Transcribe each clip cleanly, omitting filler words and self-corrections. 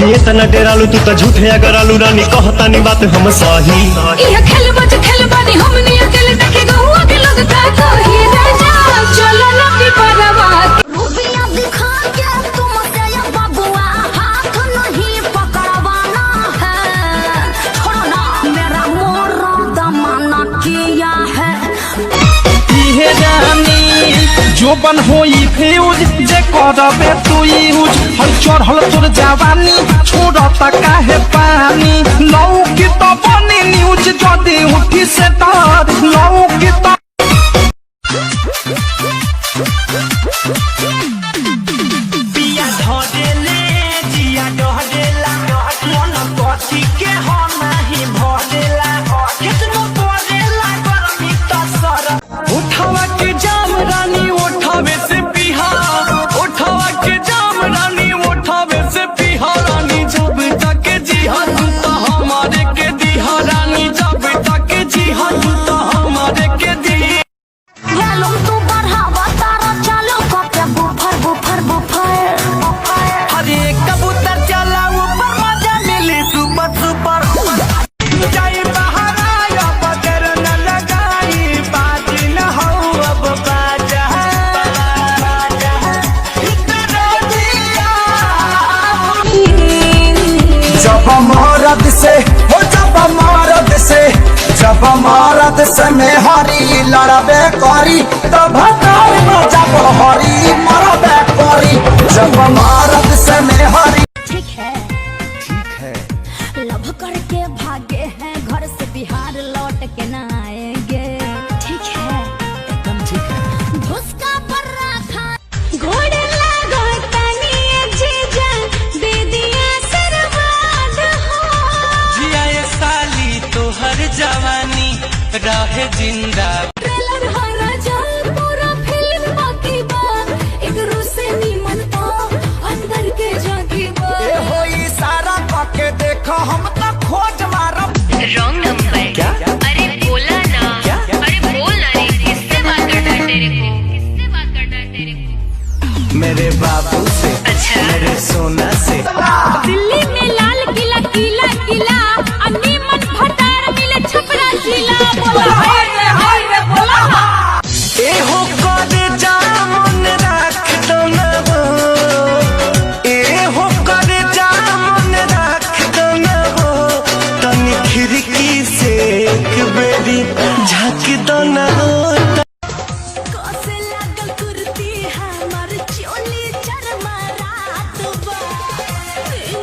काहे तना डेरालू तू त झूठे अगर आलू रानी कहतानी बात हम सही ये खेल बानी हमनी अकेले देखे गहुआ के लोग का कही राजा चलो ना की परवा रूबिया दिखा के तुम से या बाबुआ हाथ नहीं पकड़वाना है छोड़ो ना मेरा मोरा दमाना किया है इहे रानी जो बन होई फ्यूज जे करबे तू यूज हल चढ़ल तोर जवानी छोड़ता काहे पानी लौकी तो बनी न्यूज जदी उठी से तार लौकी तो पिया धरेले जिया डहरेला मन पति के हो नहीं भरेला कितनो परेला गरमी त सर उठावा के जाम रानी उठावे से पिहा उठावा के जाम रानी उठावे से पिहा रानी जब तक जिहा तू तो हमारे के दिहा रानी जब तक जिहा तू तो हमारे के दी वैल्यूम तू बढ़ावा तारा चलो कपे बुफर बुफर बुफर अरे कबूतर चला ऊपर मजा मिले सुपर सुपर जाई बाहर आया बगर न लगाई बाजी न हो अब बाजा जब मरद से हो जब मरद से में हरी लड़बे करी तब जब हरी मरबे करी जब मरद से में हरी ठीक है लव करके भागे हैं घर से बिहार लौट के ना आएंगे ठीक है एकदम ठीक है भुसका पर रखा घोड़े लागो तनी जीजा दे दिया सरवाद हो जिया ये साली तो हर जवानी रहे जिंदा ट्रेलर हरा जाल पूरा फिल्म बाकी बा एक रूसे नीमन तो अंदर के जागी बा होई सारा पके देखो हम तो खोज मारब रॉन्ग नंबर क्या? अरे बोला ना अरे बोल ना रे किससे बात करना है तेरे को मेरे बाबू से अच्छा मेरे सोना से दिल्ली में लाल किला किला किला अन्नी मन भटार मिले छपरा जिला बोला हाय रे बोला ए हो करे जामुन रख दो ना हो ए हो करे जामुन रख दो ना हो तनी खिड़की से एक बेरी झाँक दो ना हो कोसे लागल कुर्ती हमर चोली चरमरात बा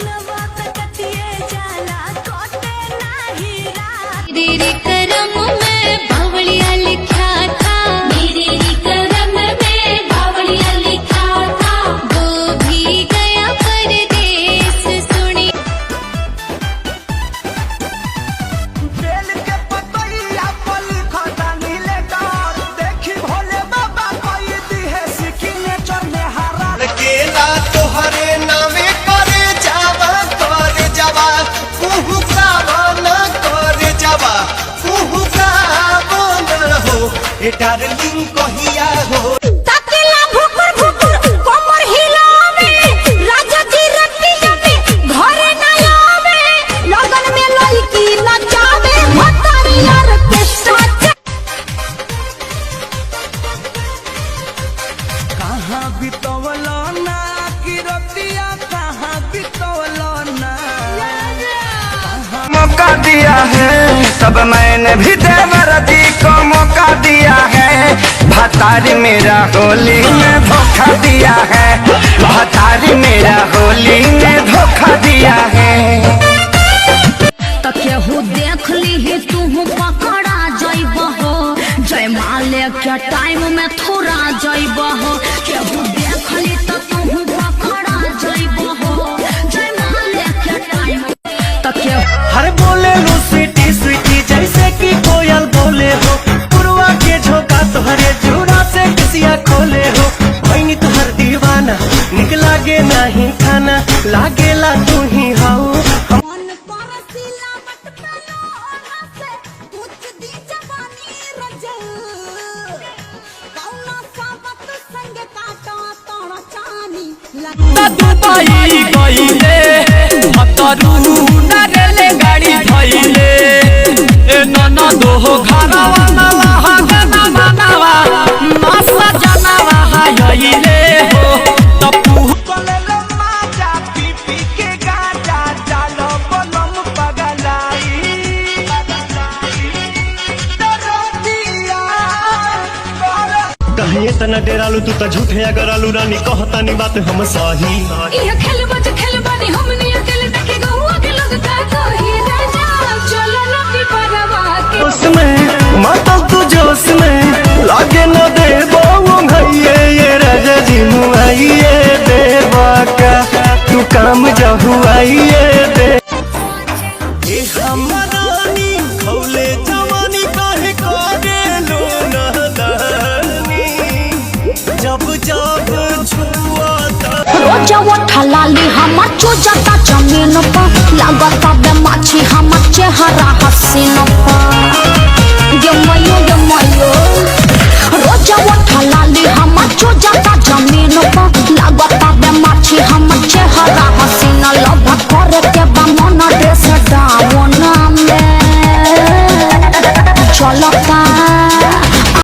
नवा तकतिए जाला कोटे नाही रात तेरे करम में बावलिया लिखा था मेरे करम में बावलिया लिखा था वो भी गया परदेस सुनी बेल के पतैया पल खाता नीले डार देखी भोले बाबा कोई दी है सिग्नेचर में हरा केला तोहरे नामे करे जावा कुहू का बना करे जावा कुहू का बना हो ए डार्लिंग कहिया हो तकेला भुकुर भुकुर कमर हिलावे राजा जी रतिया में घरे ना आवे लगन में लड़की नचावे भतारिया के साथ कहाँ बितवलो ना कि रतिया कहाँ बितवलो ना मौका दिया है तब मैंने भी देवर जी को मौका दिया है भतारी मेरा होली में धोखा दिया है भतारी मेरा होली में धोखा दिया है त केहू देख ली तू पकड़ा जइब हो जयमाले के टाइम में थोड़ा जइब हो केहू देख ली त तू पकड़ा जइब हो जयमाले के टाइम त केहू हर बोले लो स्वीटी स्वीटी जैसे कि कोयल बोले हो पुरवा के झोंका तुहरे जूड़ा से किसिया खोले हो भैनी तुहर दीवाना निक लागे नहीं खाना लागेला तू ही हाउ मन परसिला मत तनो से कुछ दी जवानी रजल कौना साबत संग काटा तोड़ चानी दुबई गईले सतरू नरेले गाड़ी धइले ए ननदो घरवा ना लहगे ना बनावा मासा जनावा हायले हो तपू कलेले माजा पीपी के गाजा चालो बनम पगलाई दरदिया कहीं तना डेरालू तू त झूठे अगर आलू रानी कहतानी बात हम सही ये खेल बज खेल बानी हमनी अकेले देखे गहुआ के लोग का कही राजा चलो ना पिपरवा के उसमें मातल तू जोश में लागे न दे बाबू भैये ये राजा जी मुआइए दे बाका तू काम जहुआइए दे ए हमरानी खौले जवानी काहे करे लो नदानी जब जब छुआता रोजा उठलाली हमर चुजता जमीन पर लागता बे माछी हमर चेहरा हसीन पर